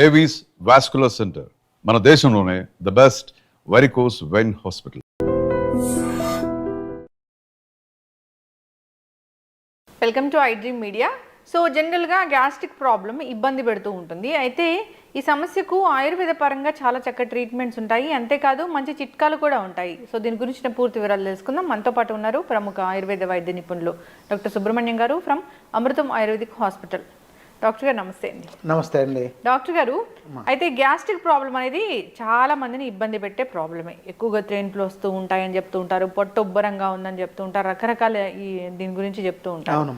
Avis vascular centre మన దేశంలోనే the best varicose vein hospital. Welcome to I dream media. So జనరల్గా gastric problem ఇబ్బంది పెడుతూ ఉంటుంది. అయితే ఈ సమస్యకు ఆయుర్వేద పరంగా చాలా చక్కటి ట్రీట్మెంట్స్ ఉంటాయి, అంతేకాదు మంచి చిట్కాలు కూడా ఉంటాయి. సో దీని గురించిన పూర్తి వివరాలు తెలుసుకుందాం. మనతో పాటు ఉన్నారు ప్రముఖ ఆయుర్వేద వైద్య నిపుణులు డాక్టర్ సుబ్రహ్మణ్యం గారు from Amrutham ayurvedic hospital. Doctor గారు నమస్తే అండి. నమస్తే అండి. డాక్టర్ గారు, అయితే గ్యాస్ట్రిక్ ప్రాబ్లం అనేది చాలా మందిని ఇబ్బంది పెట్టే ప్రాబ్లమే. ఎక్కువగా ట్రైన్లు వస్తూ ఉంటాయని చెప్తూ ఉంటారు, పొట్ట ఉబ్బరంగా ఉందని చెప్తూ ఉంటారు, రకరకాల దీని గురించి చెప్తూ ఉంటారు.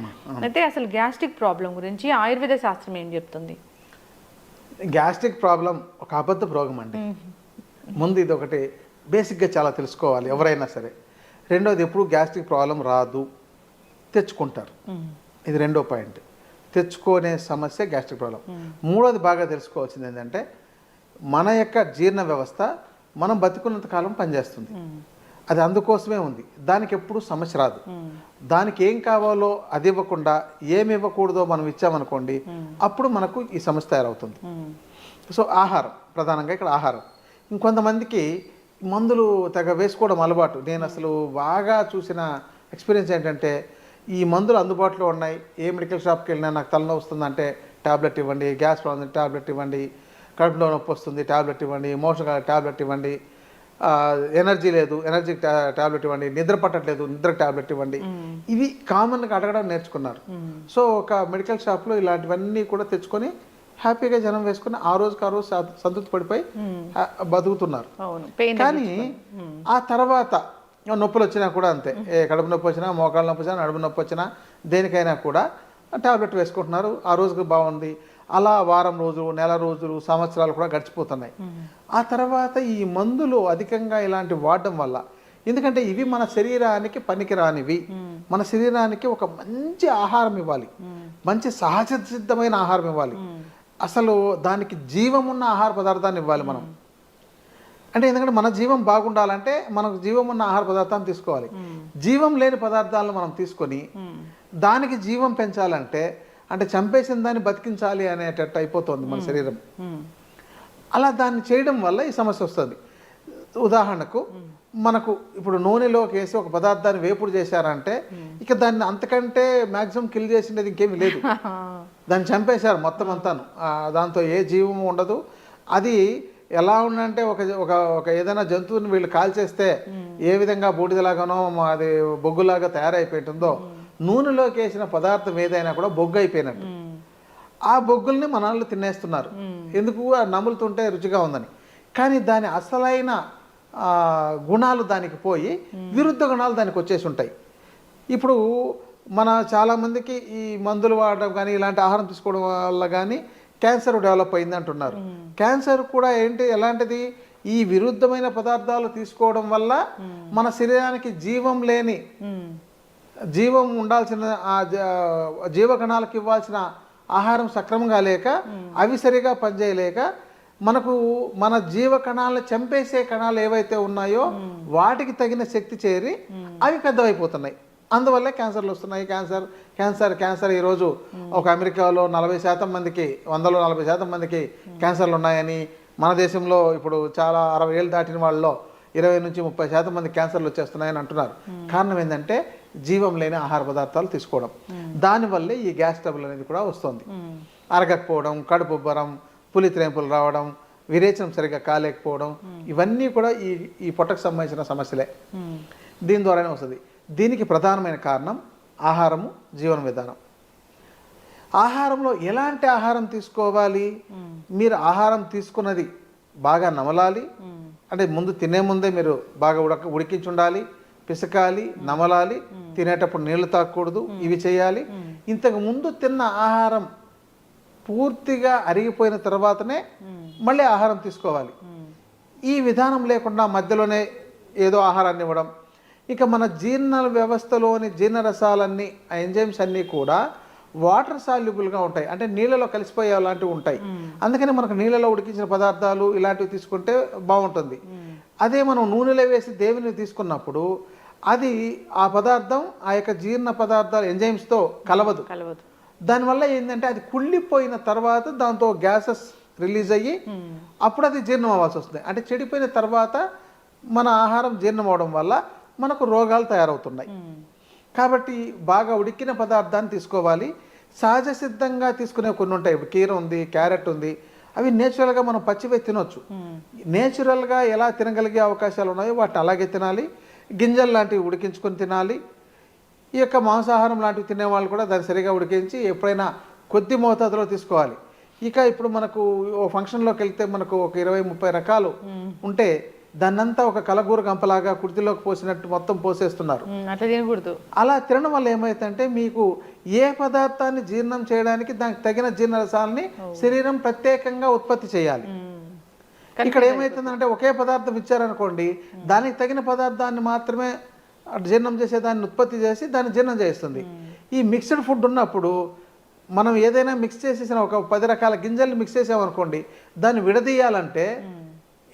అయితే అసలు గ్యాస్ట్రిక్ ప్రాబ్లం గురించి ఆయుర్వేద శాస్త్రం ఏం చెప్తుంది? గ్యాస్ట్రిక్ ప్రాబ్లం ఒక అబద్ధ రోగం అండి. ముందు ఇది ఒకటి బేసిక్గా చాలా తెలుసుకోవాలి ఎవరైనా సరే. రెండోది, ఎప్పుడు గ్యాస్ట్రిక్ ప్రాబ్లం రాదు, తెచ్చుకుంటారు. ఇది రెండో పాయింట్, తెచ్చుకునే సమస్య గ్యాస్ట్రిక్ ప్రాబ్లం. మూడోది బాగా తెలుసుకోవాల్సింది ఏంటంటే, మన యొక్క జీర్ణ వ్యవస్థ మనం బతికున్నంత కాలం పనిచేస్తుంది, అది అందుకోసమే ఉంది. దానికి ఎప్పుడు సమస్య రాదు. దానికి ఏం కావాలో అది ఇవ్వకుండా ఏమి ఇవ్వకూడదో మనం ఇచ్చామనుకోండి, అప్పుడు మనకు ఈ సమస్య తయారవుతుంది. సో ఆహారం ప్రధానంగా ఇక్కడ ఆహారం. ఇంకొంతమందికి మందులు తెగ వేసుకోవడం అలవాటు. నేను అసలు బాగా చూసిన ఎక్స్పీరియన్స్ ఏంటంటే, ఈ మందులు అందుబాటులో ఉన్నాయి, ఏ మెడికల్ షాప్కి వెళ్ళినా నాకు తలనొప్పి వస్తుందంటే ట్యాబ్లెట్ ఇవ్వండి, గ్యాస్ ప్రాబ్లం ట్యాబ్లెట్ ఇవ్వండి, కడుపులో నొప్పి వస్తుంది ట్యాబ్లెట్ ఇవ్వండి, మోషన్ ట్యాబ్లెట్ ఇవ్వండి, ఎనర్జీ లేదు ఎనర్జీ ట్యాబ్లెట్ ఇవ్వండి, నిద్ర పట్టట్లేదు నిద్ర ట్యాబ్లెట్ ఇవ్వండి. ఇవి కామన్గా అడగడం నేర్చుకున్నారు. సో ఒక మెడికల్ షాప్లో ఇలాంటివన్నీ కూడా తెచ్చుకొని హ్యాపీగా జనం వేసుకుని ఆ రోజుకి ఆ రోజు సంతృప్తి పడిపోయి బతుకుతున్నారు. కానీ ఆ తర్వాత నొప్పులు వచ్చినా కూడా అంతే, కడుపు నొప్పి వచ్చినా, మోకాళ్ళ నొప్పి వచ్చినా, నడుము నొప్పి వచ్చినా, దేనికైనా కూడా ట్యాబ్లెట్ వేసుకుంటున్నారు. ఆ రోజుకి బాగుంది. అలా వారం రోజులు, నెల రోజులు, సంవత్సరాలు కూడా గడిచిపోతున్నాయి. ఆ తర్వాత ఈ మందులు అధికంగా ఇలాంటి వాడడం వల్ల, ఎందుకంటే ఇవి మన శరీరానికి పనికిరానివి, మన శరీరానికి ఒక మంచి ఆహారం ఇవ్వాలి, మంచి సహజ సిద్ధమైన ఆహారం ఇవ్వాలి, అసలు దానికి జీవమున్న ఆహార పదార్థాన్ని ఇవ్వాలి మనం. అంటే ఎందుకంటే మన జీవం బాగుండాలంటే మనకు జీవం ఉన్న ఆహార పదార్థాన్ని తీసుకోవాలి. జీవం లేని పదార్థాలను మనం తీసుకొని దానికి జీవం పెంచాలంటే, అంటే చంపేసిన దాన్ని బతికించాలి అనేటట్టు అయిపోతుంది మన శరీరం. అలా దాన్ని చేయడం వల్ల ఈ సమస్య వస్తుంది. ఉదాహరణకు మనకు ఇప్పుడు నూనెలోకి వేసి ఒక పదార్థాన్ని వేపుడు చేశారంటే, ఇక దాన్ని అంతకంటే మ్యాక్సిమం కిల్ చేసినది ఇంకేమీ లేదు, దాన్ని చంపేశారు మొత్తం అంతాను, దాంతో ఏ జీవము ఉండదు. అది ఎలా ఉందంటే ఒక ఒక ఒక ఏదైనా జంతువుని వీళ్ళు కాల్చేస్తే ఏ విధంగా బూడిదలాగానో అది బొగ్గులాగా తయారైపోతుందో, నూనెలోకి వేసిన పదార్థం ఏదైనా కూడా బొగ్గు అయిపోయినట్టు. ఆ బొగ్గుల్ని మన వాళ్ళు తినేస్తున్నారు. ఎందుకు? నములుతుంటే రుచిగా ఉందని. కానీ దాని అసలైన గుణాలు దానికి పోయి విరుద్ధ గుణాలు దానికి వచ్చేసి ఉంటాయి. ఇప్పుడు మన చాలామందికి ఈ మందులు వాడడం కానీ ఇలాంటి ఆహారం తీసుకోవడం వల్ల కానీ క్యాన్సర్ డెవలప్ అయింది అంటున్నారు. క్యాన్సర్ కూడా ఏంటి, ఎలాంటిది? ఈ విరుద్ధమైన పదార్థాలు తీసుకోవడం వల్ల మన శరీరానికి జీవం లేని, జీవం ఉండాల్సిన జీవకణాలకు ఇవ్వాల్సిన ఆహారం సక్రమంగా లేక, అవి సరిగా పనిచేయలేక, మనకు మన జీవకణాలను చంపేసే కణాలు ఏవైతే ఉన్నాయో వాటికి తగిన శక్తి చేరి అవి పెద్దవైపోతున్నాయి. అందువల్ల క్యాన్సర్లు వస్తున్నాయి. క్యాన్సర్ ఈరోజు ఒక అమెరికాలో 40% మందికి, 140% మందికి క్యాన్సర్లు ఉన్నాయని, మన దేశంలో ఇప్పుడు చాలా 60 ఏళ్ళు దాటిన వాళ్ళలో 20 నుంచి 30% మంది క్యాన్సర్లు వచ్చేస్తున్నాయని అంటున్నారు. కారణం ఏంటంటే జీవం లేని ఆహార పదార్థాలు తీసుకోవడం. దానివల్లే ఈ గ్యాస్ ట్రబుల్ అనేది కూడా వస్తుంది. అరగకపోవడం, కడుపు ఉబ్బరం, పులిత్రేంపులు రావడం, విరేచనం సరిగ్గా కాలేకపోవడం, ఇవన్నీ కూడా ఈ పొట్టకు సంబంధించిన సమస్యలే. దీని ద్వారానే వస్తుంది. దీనికి ప్రధానమైన కారణం ఆహారము, జీవన విధానం. ఆహారంలో ఎలాంటి ఆహారం తీసుకోవాలి? మీరు ఆహారం తీసుకున్నది బాగా నమలాలి. అంటే ముందు తినే ముందే మీరు బాగా ఉడికించి ఉండాలి, పిసకాలి, నమలాలి, తినేటప్పుడు నీళ్లు తాగకూడదు, ఇవి చేయాలి. ఇంతకు ముందు తిన్న ఆహారం పూర్తిగా అరిగిపోయిన తర్వాతనే మళ్ళీ ఆహారం తీసుకోవాలి. ఈ విధానం లేకుండా మధ్యలోనే ఏదో ఆహారాన్ని ఇవ్వడం, ఇక మన జీర్ణ వ్యవస్థలోని జీర్ణరసాలన్నీ, ఆ ఎంజైమ్స్ అన్నీ కూడా వాటర్ సాల్యుబుల్గా ఉంటాయి, అంటే నీళ్ళలో కలిసిపోయే లాంటివి ఉంటాయి. అందుకని మనకు నీళ్ళలో ఉడికించిన పదార్థాలు ఇలాంటివి తీసుకుంటే బాగుంటుంది. అదే మనం నూనెలో వేసి దేవిని తీసుకున్నప్పుడు అది ఆ పదార్థం ఆ యొక్క జీర్ణ పదార్థాలు ఎంజైమ్స్తో కలవదు. దానివల్ల ఏంటంటే అది కుళ్ళిపోయిన తర్వాత దాంతో గ్యాసెస్ రిలీజ్ అయ్యి అప్పుడు అది జీర్ణం అవ్వాల్సి వస్తుంది. అంటే చెడిపోయిన తర్వాత మన ఆహారం జీర్ణం అవడం వల్ల మనకు రోగాలు తయారవుతున్నాయి. కాబట్టి బాగా ఉడికిన పదార్థాన్ని తీసుకోవాలి. సహజ సిద్ధంగా తీసుకునే కొన్ని ఉంటాయి. ఇప్పుడు కీర ఉంది, క్యారెట్ ఉంది, అవి నేచురల్గా మనం పచ్చివే తినొచ్చు. నేచురల్గా ఎలా తినగలిగే అవకాశాలు ఉన్నాయో వాటిని అలాగే తినాలి. గింజలు లాంటివి ఉడికించుకొని తినాలి. ఈ యొక్క మాంసాహారం లాంటివి తినేవాళ్ళు కూడా దాన్ని సరిగా ఉడికించి ఎప్పుడైనా కొద్ది మోతాదులో తీసుకోవాలి. ఇక ఇప్పుడు మనకు ఓ ఫంక్షన్లోకి వెళ్తే మనకు ఒక 20-30 రకాలు ఉంటే దాన్నంతా ఒక కలగూర గంపలాగా కుర్తిలోకి పోసినట్టు మొత్తం పోసేస్తున్నారు. అట్లా తినకూడదు. అలా తినడం వల్ల ఏమైతుందంటే మీకు ఏ పదార్థాన్ని జీర్ణం చేయడానికి దానికి తగిన జీర్ణరసాలని శరీరం ప్రత్యేకంగా ఉత్పత్తి చేయాలి. ఇక్కడ ఏమవుతుందంటే ఒకే పదార్థం ఇచ్చారనుకోండి, దానికి తగిన పదార్థాన్ని మాత్రమే జీర్ణం చేసే దాన్ని ఉత్పత్తి చేసి దాన్ని జీర్ణం చేస్తుంది. ఈ మిక్స్డ్ ఫుడ్ ఉన్నప్పుడు మనం ఏదైనా మిక్స్ చేసేసిన ఒక 10 రకాల గింజలు మిక్స్ చేసామనుకోండి, దాన్ని విడదీయాలంటే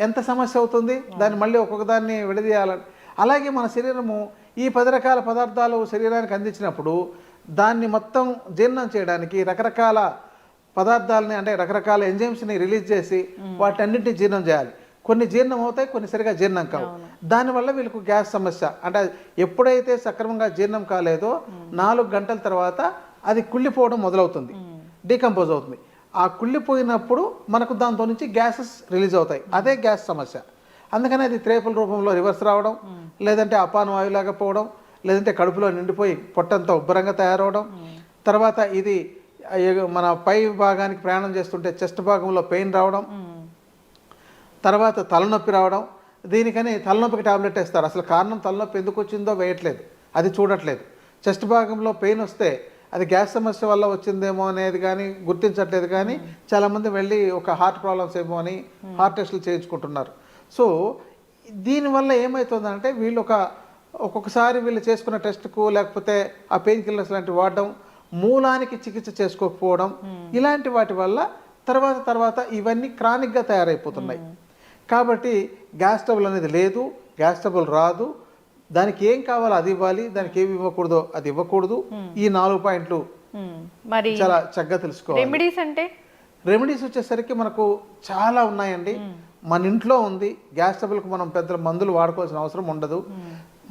ఎంత సమస్య అవుతుంది. దాన్ని మళ్ళీ ఒక్కొక్క దాన్ని విడదీయాలని. అలాగే మన శరీరము ఈ 10 రకాల పదార్థాలు శరీరానికి అందించినప్పుడు దాన్ని మొత్తం జీర్ణం చేయడానికి రకరకాల పదార్థాలని అంటే రకరకాల ఎంజైమ్స్ని రిలీజ్ చేసి వాటన్నింటినీ జీర్ణం చేయాలి. కొన్ని జీర్ణం అవుతాయి, కొన్ని సరిగా జీర్ణం కావు. దానివల్ల వీళ్ళకు గ్యాస్ సమస్య. అంటే ఎప్పుడైతే సక్రమంగా జీర్ణం కాలేదో 4 గంటల తర్వాత అది కుళ్ళిపోవడం మొదలవుతుంది, డీకంపోజ్ అవుతుంది. ఆ కుళ్ళిపోయినప్పుడు మనకు దాంతో నుంచి గ్యాసెస్ రిలీజ్ అవుతాయి. అదే గ్యాస్ సమస్య. అందుకని అది త్రేపుల రూపంలో రివర్స్ రావడం, లేదంటే అపాన వాయులాగా పోవడం, లేదంటే కడుపులో నిండిపోయి పొట్టంతా ఉబ్బరంగా తయారవడం, తర్వాత ఇది మన పై భాగానికి ప్రయాణం చేస్తుంటే చెస్ట్ భాగంలో పెయిన్ రావడం, తర్వాత తలనొప్పి రావడం. దీనికని తలనొప్పికి టాబ్లెట్ వేస్తారు. అసలు కారణం తలనొప్పి ఎందుకు వచ్చిందో వేయట్లేదు, అది చూడట్లేదు. చెస్ట్ భాగంలో పెయిన్ వస్తే అది గ్యాస్ సమస్య వల్ల వచ్చిందేమో అనేది కానీ గుర్తించట్లేదు. కానీ చాలామంది వెళ్ళి ఒక హార్ట్ ప్రాబ్లమ్స్ ఏమో అని హార్ట్ టెస్టులు చేయించుకుంటున్నారు. సో దీనివల్ల ఏమవుతుందంటే వీళ్ళు ఒక్కొక్కసారి వీళ్ళు చేసుకున్న టెస్ట్కు లేకపోతే ఆ పెయిన్ కిల్లర్స్ లాంటివి వాడడం, మూలానికి చికిత్స చేసుకోకపోవడం, ఇలాంటి వాటి వల్ల తర్వాత ఇవన్నీ క్రానిక్గా తయారైపోతున్నాయి. కాబట్టి గ్యాస్ ట్రబుల్ అనేది లేదు, గ్యాస్ ట్రబుల్ రాదు. దానికి ఏం కావాలో అది ఇవ్వాలి, దానికి ఏమి ఇవ్వకూడదో అది ఇవ్వకూడదు. ఈ 4 పాయింట్లు మరి చాలా చక్కగా తెలుసుకోవాలి. రెమెడీస్ అంటే రెమెడీస్ వచ్చేసరికి మనకు చాలా ఉన్నాయండి. మన ఇంట్లో ఉంది. గ్యాస్ ట్రబుల్కి మనం పెద్ద మందులు వాడుకోవాల్సిన అవసరం ఉండదు.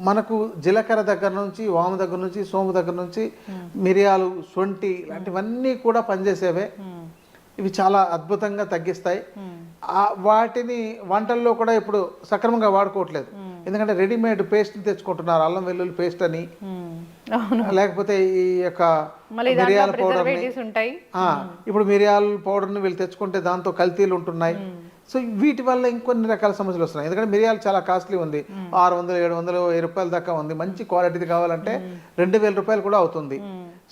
మనకు జీలకర్ర దగ్గర నుంచి, వాము దగ్గర నుంచి, సోము దగ్గర నుంచి, మిరియాలు, సొంటి ఇలాంటివన్నీ కూడా పనిచేసేవే. ఇవి చాలా అద్భుతంగా తగ్గిస్తాయి. వాటిని వంటల్లో కూడా ఇప్పుడు సక్రమంగా వాడుకోవట్లేదు. ఎందుకంటే రెడీమేడ్ పేస్ట్ తెచ్చుకుంటున్నారు, అల్లం వెల్లుల్లి పేస్ట్ అని, లేకపోతే ఈ యొక్క మిరియాల పౌడర్. ఇప్పుడు మిరియాల పౌడర్ని వీళ్ళు తెచ్చుకుంటే దాంతో కల్తీలు ఉంటున్నాయి. సో వీటి వల్ల ఇంకొన్ని రకాల సమస్యలు వస్తున్నాయి. ఎందుకంటే మిరియాలు చాలా కాస్ట్లీ ఉంది, 600, 700, 1000 రూపాయల దాకా ఉంది. మంచి క్వాలిటీది కావాలంటే 2000 రూపాయలు కూడా అవుతుంది.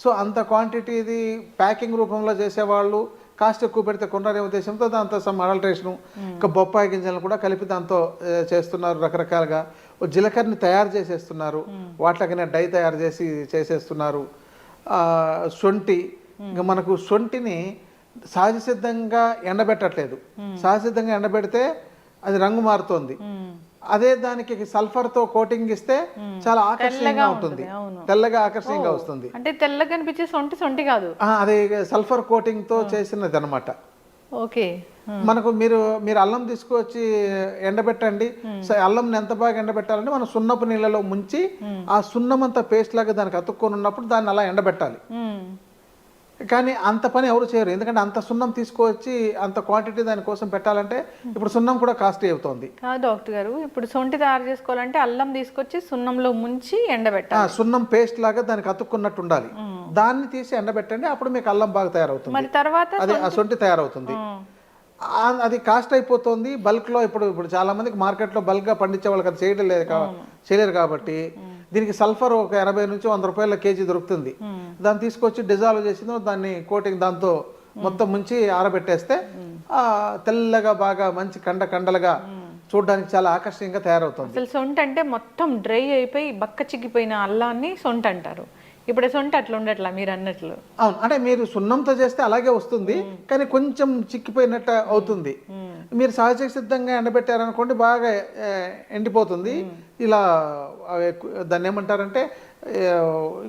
సో అంత క్వాంటిటీది ప్యాకింగ్ రూపంలో చేసేవాళ్ళు కాస్ట్ ఎక్కువ పెడితే కొన్నారే ఉద్దేశంతో దాంతో సమ్ అడల్ట్రేషను, ఇంకా బొప్పాయి గింజలను కూడా కలిపి దాంతో చేస్తున్నారు. రకరకాలుగా జీలకర్రని తయారు చేసేస్తున్నారు, వాటికనే డై తయారు చేసి చేసేస్తున్నారు. సొంటి, ఇంకా మనకు సొంటిని సహజ సిద్ధంగా ఎండబెట్టట్లేదు. సహజ సిద్ధంగా ఎండబెడితే అది రంగు మారుతోంది. అదే దానికి సల్ఫర్తో కోటింగ్ ఇస్తే చాలా ఆకర్షణీయంగా ఉంటుంది, తెల్లగా ఆకర్షణీయంగా వస్తుంది. అంటే తెల్లగా కనిపించే సొంటి కాదు, అదే సల్ఫర్ కోటింగ్ తో చేసినది అనమాట. ఓకే. మనకు మీరు అల్లం తీసుకొచ్చి ఎండబెట్టండి. అల్లం ఎంత బాగా ఎండబెట్టాలంటే మనం సున్నపు నీళ్ళలో ముంచి ఆ సున్నం అంతా పేస్ట్ లాగా దానికి అతుక్కొని ఉన్నప్పుడు దాన్ని అలా ఎండబెట్టాలి. కానీ అంత పని ఎవరు చేయరు. ఎందుకంటే అంత సున్నం తీసుకొచ్చి అంత క్వాంటిటీ దానికోసం పెట్టాలంటే ఇప్పుడు సున్నం కూడా కాస్ట్లీ అవుతుంది. డాక్టర్ గారు, ఇప్పుడు సొంటి తయారు చేసుకోవాలంటే అల్లం తీసుకొచ్చి సున్నంలో ముంచి ఎండబెట్టాలి. సున్నం పేస్ట్ లాగా దానికి అతుక్కున్నట్టు ఉండాలి. దాన్ని తీసి ఎండబెట్టండి, అప్పుడు మీకు అల్లం బాగా తయారవుతుంది. మరి తర్వాత అదే ఆ సొంటి తయారవుతుంది. అది కాస్ట్ అయిపోతుంది బల్క్లో. ఇప్పుడు చాలా మందికి మార్కెట్లో బల్క్గా పండించే వాళ్ళకి అది చేయలేరు కాబట్టి దీనికి సల్ఫర్ ఒక 80 నుంచి 100 రూపాయల కేజీ దొరుకుతుంది. దాన్ని తీసుకొచ్చి డిజాల్వ్ చేసిందో దాన్ని కోటింగ్ దాంతో మొత్తం ముంచి ఆరబెట్టేస్తే తెల్లగా బాగా మంచి కండలుగా చూడడానికి చాలా ఆకర్షణీయంగా తయారవుతుంది. అసలు సొంట అంటే మొత్తం డ్రై అయిపోయి బక్క చిక్కిపోయిన అల్లాన్ని సొంట అంటారు. ఇప్పుడు సొంట అట్లా ఉండట్లా మీరు అన్నట్లు. అవును, అంటే మీరు సున్నంతో చేస్తే అలాగే వస్తుంది, కానీ కొంచెం చిక్కిపోయినట్టు అవుతుంది. మీరు సహజ సిద్ధంగా ఎండబెట్టారనుకోండి బాగా ఎండిపోతుంది. ఇలా దాన్ని ఏమంటారంటే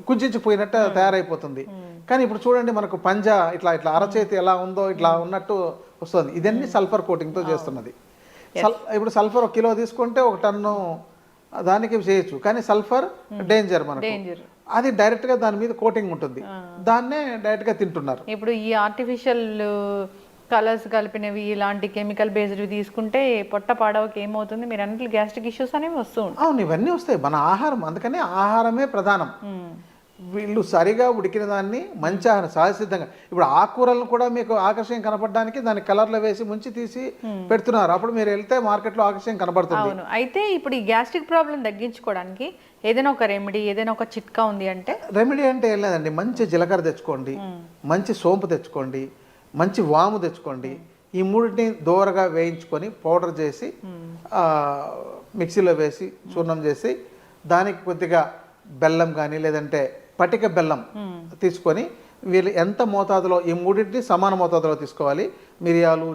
కుంచిపోయినట్టు తయారైపోతుంది. కానీ ఇప్పుడు చూడండి, మనకు పంజా ఇట్లా అరచేతి ఎలా ఉందో ఇట్లా ఉన్నట్టు వస్తుంది. ఇదన్నీ సల్ఫర్ కోటింగ్తో చేస్తున్నది. ఇప్పుడు సల్ఫర్ 1 కిలో తీసుకుంటే 1 టన్ను దానికి చేయొచ్చు, కానీ సల్ఫర్ డేంజర్ మనకు. అది డైరెక్ట్గా దాని మీద కోటింగ్ ఉంటుంది, దాన్నే డైరెక్ట్గా తింటున్నారు. ఇప్పుడు ఈ ఆర్టిఫిషియల్ కలర్స్ కలిపినవి ఇలాంటి కెమికల్ బేస్డ్ తీసుకుంటే పొట్ట పాడవకి ఏమవుతుంది, మీరు అన్నింటి గ్యాస్ట్రిక్ ఇష్యూస్ అనేవి వస్తూ ఉంటాయి. అవును, ఇవన్నీ వస్తాయి. మన ఆహారం, అందుకని ఆహారమే ప్రధానం. వీళ్ళు సరిగా ఉడికిన దాన్ని మంచి ఆహారం సహజసిద్ధంగా, ఇప్పుడు ఆకుకూరలను కూడా మీకు ఆకర్షణ కనపడడానికి దాని కలర్లో వేసి ముంచి తీసి పెడుతున్నారు. అప్పుడు మీరు వెళ్తే మార్కెట్లో ఆకర్షణ కనబడుతుంది. అవును. అయితే ఇప్పుడు ఈ గ్యాస్ట్రిక్ ప్రాబ్లం తగ్గించుకోవడానికి ఏదైనా ఒక రెమెడీ, ఏదైనా ఒక చిట్కా ఉంది అంటే? రెమెడీ అంటే ఏం లేదండి, మంచి జీలకర్ర తెచ్చుకోండి, మంచి సోంపు తెచ్చుకోండి, మంచి వాము తెచ్చుకోండి. ఈ మూడింటిని దోరగా వేయించుకొని పౌడర్ చేసి మిక్సీలో వేసి చూర్ణం చేసి దానికి కొద్దిగా బెల్లం కానీ లేదంటే పటిక బెల్లం తీసుకొని వీళ్ళు ఎంత మోతాదులో, ఈ మూడింటిని సమాన మోతాదులో తీసుకోవాలి. మిరియాలు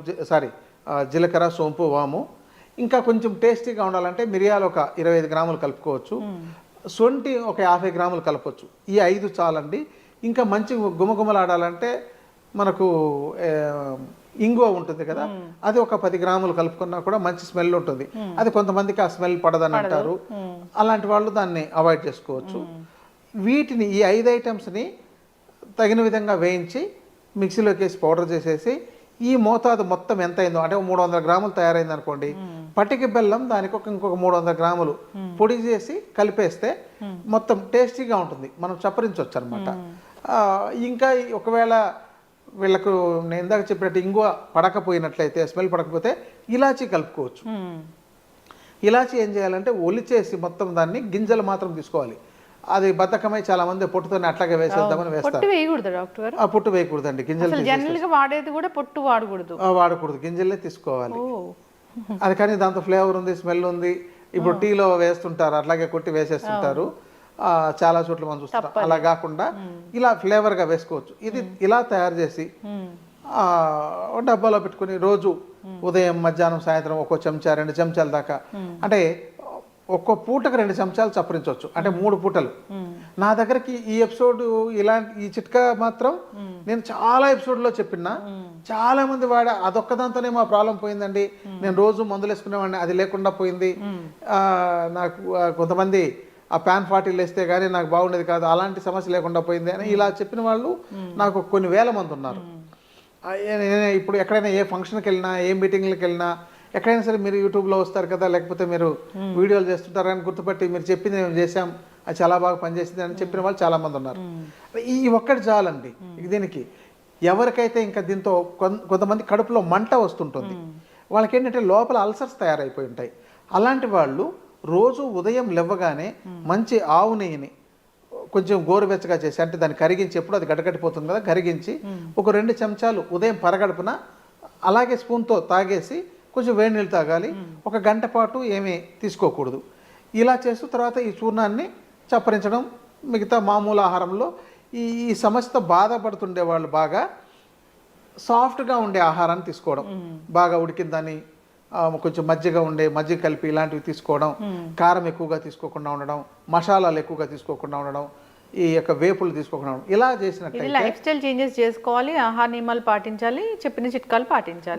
జీలకర్ర, సోంపు, వాము. ఇంకా కొంచెం టేస్టీగా ఉండాలంటే మిరియాలు ఒక 25 గ్రాములు కలుపుకోవచ్చు, సొంటి ఒక 50 గ్రాములు కలపవచ్చు. ఈ 5 చాలండి. ఇంకా మంచి గుమగుమలాడాలంటే మనకు ఇంగువ ఉంటుంది కదా, అది ఒక 10 గ్రాములు కలుపుకున్నా కూడా మంచి స్మెల్ ఉంటుంది. అది కొంతమందికి ఆ స్మెల్ పడదని అంటారు, అలాంటి వాళ్ళు దాన్ని అవాయిడ్ చేసుకోవచ్చు. వీటిని ఈ 5 ఐటమ్స్ని తగిన విధంగా వేయించి మిక్సీలోకి వేసి పౌడర్ చేసేసి ఈ మోతాదు మొత్తం ఎంత అయిందో, అంటే 300 గ్రాములు తయారైంది అనుకోండి, పటిక బెల్లం దానికి ఇంకొక 300 గ్రాములు పొడి చేసి కలిపేస్తే మొత్తం టేస్టీగా ఉంటుంది, మనం చప్పరించవచ్చు అనమాట. ఇంకా ఒకవేళ వీళ్ళకు నేను ఇందాక చెప్పినట్టు ఇంగువ పడకపోయినట్లయితే, స్మెల్ పడకపోతే ఇలాచీ కలుపుకోవచ్చు. ఇలాచీ ఏం చేయాలంటే ఒలిచేసి మొత్తం దాన్ని గింజలు మాత్రం తీసుకోవాలి. అది బద్ధకమై చాలా మంది పొట్టుతోనే అట్లాగే వేసేద్దామని వేస్తారు. పొట్టు వేయకూడదండి, గింజలు వాడకూడదు, గింజలే తీసుకోవాలి. అది కానీ దాంతో ఫ్లేవర్ ఉంది, స్మెల్ ఉంది. ఇప్పుడు టీలో వేస్తుంటారు, అట్లాగే కొట్టి వేసేస్తుంటారు, చాలా చోట్ల మనం చూస్తాం. అలా కాకుండా ఇలా ఫ్లేవర్గా వేసుకోవచ్చు. ఇది ఇలా తయారు చేసి డబ్బాలో పెట్టుకుని రోజు ఉదయం, మధ్యాహ్నం, సాయంత్రం 1 చెంచా 2 చెంచాల దాకా, అంటే ఒక్కో పూటకు 2 చెంచాలు చప్పరించవచ్చు, అంటే 3 పూటలు. నా దగ్గరకి ఈ ఎపిసోడ్ ఈ చిట్కా మాత్రం నేను చాలా ఎపిసోడ్లో చెప్పినా, చాలా మంది అదొక్కదాంతోనే మా ప్రాబ్లం పోయిందండి, నేను రోజు మందులు వేసుకునేవాడిని, అది లేకుండా పోయింది. నాకు కొంతమంది ఆ ప్యాన్ 40 వేస్తే కానీ నాకు బాగుండేది కాదు, అలాంటి సమస్య లేకుండా పోయింది అని ఇలా చెప్పిన వాళ్ళు నాకు కొన్ని వేల మంది ఉన్నారు. ఇప్పుడు ఎక్కడైనా ఏ ఫంక్షన్కి వెళ్ళినా, ఏ మీటింగ్లకు వెళ్ళినా, ఎక్కడైనా సరే మీరు యూట్యూబ్లో వస్తారు కదా, లేకపోతే మీరు వీడియోలు చేస్తుంటారు కానీ గుర్తుపట్టి మీరు చెప్పింది మేము చేసాం, అది చాలా బాగా పనిచేసింది అని చెప్పిన వాళ్ళు చాలామంది ఉన్నారు. ఈ ఒక్కటి చాలండి దీనికి. ఎవరికైతే ఇంకా దీంతో కొంతమంది కడుపులో మంట వస్తుంటుంది, వాళ్ళకి ఏంటంటే లోపల అల్సర్స్ తయారైపోయి ఉంటాయి. అలాంటి వాళ్ళు రోజు ఉదయం లేవగానే మంచి ఆవు నెయ్యిని కొంచెం గోరువెచ్చగా చేసి, అంటే దాన్ని కరిగించి, ఎప్పుడు అది గడ్డకట్టిపోతుంది కదా, కరిగించి ఒక 2 చెంచాలు ఉదయం పరగడుపున అలాగే స్పూన్తో తాగేసి కొంచెం వేడి నీళ్ళు తాగాలి. 1 గంట పాటు ఏమీ తీసుకోకూడదు. ఇలా చేస్తూ తర్వాత ఈ చూర్ణాన్ని చప్పరించడం. మిగతా మామూలు ఆహారంలో ఈ సమస్యతో బాధపడుతుండే వాళ్ళు బాగా సాఫ్ట్గా ఉండే ఆహారాన్ని తీసుకోవడం, బాగా ఉడికిందని కొంచెం మజ్జిగ కలిపి ఇలాంటివి తీసుకోవడం, కారం ఎక్కువగా తీసుకోకుండా ఉండడం, మసాలాలు ఎక్కువగా తీసుకోకుండా ఉండడం, ఈ యొక్క వేపులు తీసుకోకుండా ఉండడం, ఇలా చేసినట్లయితే లైఫ్ స్టైల్ చేంజెస్ చేసుకోవాలి, ఆహార నియమాలు పాటించాలి, చెప్పిన చిట్కాలు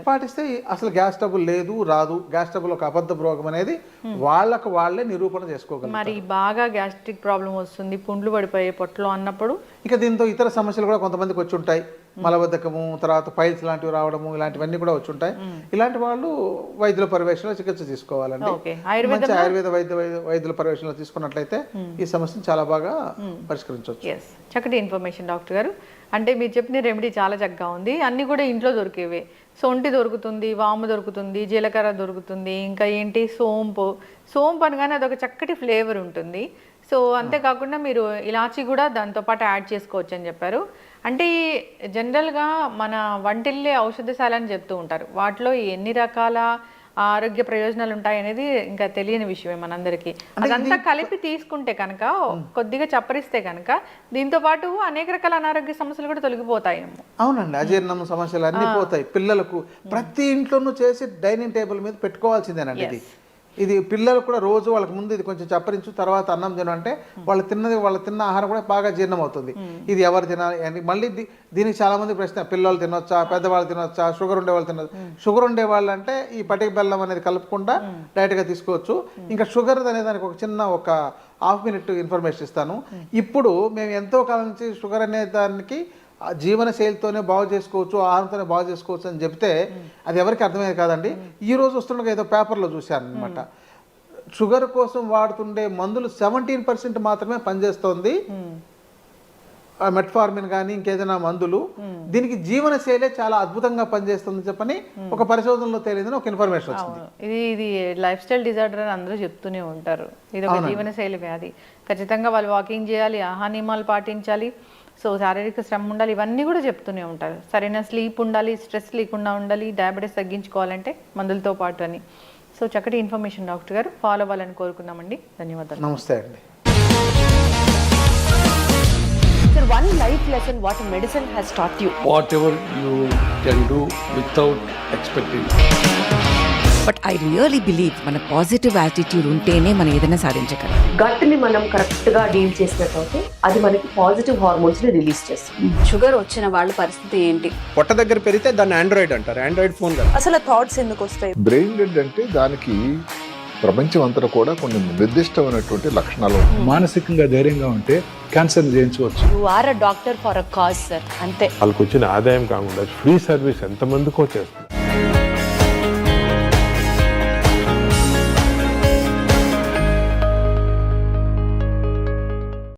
పాటిస్తే అసలు గ్యాస్ ట్రబుల్ రాదు. గ్యాస్ ట్రబుల్ ఒక అబద్ధ రోగం అనేది వాళ్ళకు వాళ్ళే నిరూపణ చేసుకోగలరు. మరి బాగా గ్యాస్ట్రిక్ ప్రాబ్లం వస్తుంది, పుండ్లు పడిపోయే పొట్టలో అన్నప్పుడు ఇక దీంతో ఇతర సమస్యలు కూడా కొంతమందికి వచ్చి ఉంటాయి. మలబద్ధకము, తర్వాత పైల్స్ లాంటివి రావడము, ఇలాంటివన్నీ కూడా వచ్చి ఉంటాయి. ఇలాంటి వాళ్ళు వైద్యుల పర్యవేక్షణలో చికిత్స తీసుకోవాలండి. మంచి ఆయుర్వేద వైద్యుల పర్యవేక్షణలో తీసుకున్నట్లయితే ఈ సమస్యను చాలా బాగా పరిష్కరించవచ్చు. చక్కటి ఇన్ఫర్మేషన్ డాక్టర్ గారు. అంటే మీరు చెప్పిన రెమెడీ చాలా చక్కగా ఉంది. అన్నీ కూడా ఇంట్లో దొరికేవే. సొంటి దొరుకుతుంది, వాము దొరుకుతుంది, జీలకర్ర దొరుకుతుంది, ఇంకా ఏంటి సోంపు అనగానే అదొక చక్కటి ఫ్లేవర్ ఉంటుంది. సో అంతేకాకుండా మీరు ఇలాచీ కూడా దాంతోపాటు యాడ్ చేసుకోవచ్చు అని చెప్పారు. అంటే జనరల్గా మన వంటిల్లే ఔషధశాల అని చెప్తూ ఉంటారు, వాటిలో ఎన్ని రకాల ఆరోగ్య ప్రయోజనాలు ఉంటాయి అనేది ఇంకా తెలియని విషయమే మనందరికీ. అదంతా కలిపి తీసుకుంటే కనుక, కొద్దిగా చప్పరిస్తే కనుక దీంతో పాటు అనేక రకాల అనారోగ్య సమస్యలు కూడా తొలగిపోతాయి. అవునండి, అజీర్ణం సమస్యలు అన్నీ పోతాయి. పిల్లలకు ప్రతి ఇంట్లోనూ చేసి డైనింగ్ టేబుల్ మీద పెట్టుకోవాల్సిందేనండి. ఇది ఇది పిల్లలు కూడా రోజు వాళ్ళకి ముందు ఇది కొంచెం చప్పరించు తర్వాత అన్నం తిను అంటే వాళ్ళు తిన్న ఆహారం కూడా బాగా జీర్ణం అవుతుంది. ఇది ఎవరు తినాలి అని మళ్ళీ దీనికి చాలా మంది ప్రశ్న, పిల్లలు తినొచ్చా, పెద్దవాళ్ళు తినొచ్చా, షుగర్ ఉండేవాళ్ళు తినొచ్చు. షుగర్ ఉండేవాళ్ళు అంటే ఈ పటిక బెల్లం అనేది కలుపుకుండా డైరెక్ట్గా తీసుకోవచ్చు. ఇంకా షుగర్ అనే దానికి ఒక చిన్న ఒక హాఫ్ మినిట్ ఇన్ఫర్మేషన్ ఇస్తాను. ఇప్పుడు మేము ఎంతో కాలం నుంచి షుగర్ అనే దానికి జీవన శైలితోనే బాగు చేసుకోవచ్చు, ఆహారంతోనే బాగు చేసుకోవచ్చు అని చెప్తే అది ఎవరికి అర్థమయ్యేది కాదండి. ఈ రోజు వస్తుండగా ఏదో పేపర్లో చూశాను అనమాట, షుగర్ కోసం వాడుతుండే మందులు 17% మాత్రమే పనిచేస్తోంది, మెట్ఫార్మిన్ కానీ ఇంకేదైనా మందులు, దీనికి జీవన శైలే చాలా అద్భుతంగా పనిచేస్తుంది చెప్పని ఒక పరిశోధనలో తేలిందని ఒక ఇన్ఫర్మేషన్ వచ్చింది. ఇది లైఫ్ స్టైల్ డిజార్డర్ అని అందరూ చెప్తూనే ఉంటారు. ఇది ఒక జీవనశైలి వ్యాధి. ఖచ్చితంగా వాళ్ళు వాకింగ్ చేయాలి, ఆహార నియమాలు పాటించాలి, సో శారీరక శ్రమ ఉండాలి, ఇవన్నీ కూడా చెప్తూనే ఉంటారు. సరైన స్లీప్ ఉండాలి, స్ట్రెస్ లేకుండా ఉండాలి, డయాబెటీస్ తగ్గించుకోవాలంటే మందులతో పాటు అని. సో చక్కటి ఇన్ఫర్మేషన్ డాక్టర్ గారు, ఫాలో అవ్వాలని కోరుకున్నామండి. ధన్యవాదాలు. నమస్తే అండి. Sir, one life lesson what medicine has taught you. Whatever you can do without expecting. But I really believe మన పాజిటివ్ యాటిట్యూడ్ ఉంటేనే మనం ఏదైనా సాధించగలం. గట్ ని మనం కరెక్ట్ గా డీల్ చేసినట్లయితే అది మనకి పాజిటివ్ హార్మోన్స్ ని రిలీజ్ చేస్తుంది. షుగర్ వచ్చిన వాళ్ళ పరిస్థితి ఏంటి? పొట్ట దగ్గర పెరిగితే దాన్ని ఆండ్రాయిడ్ అంటారు, ఆండ్రాయిడ్ ఫోన్ కదా. అసలు థాట్స్ ఎందుకు వస్తాయి? బ్రెయిన్ డెడ్ అంటే దానికి ప్రపంచం అంతా కూడా కొన్ని నిర్దిష్టమైనటువంటి లక్షణాలు ఉంటాయి. మానసికంగా ధైర్యంగా ఉంటే క్యాన్సర్ జయించవచ్చు. You are a doctor for a cause sir, అంతే. వాళ్ళకి వచ్చిన ఆదాయం కాకుండా ఫ్రీ సర్వీస్ ఎంతమందికో చేస్తుంది.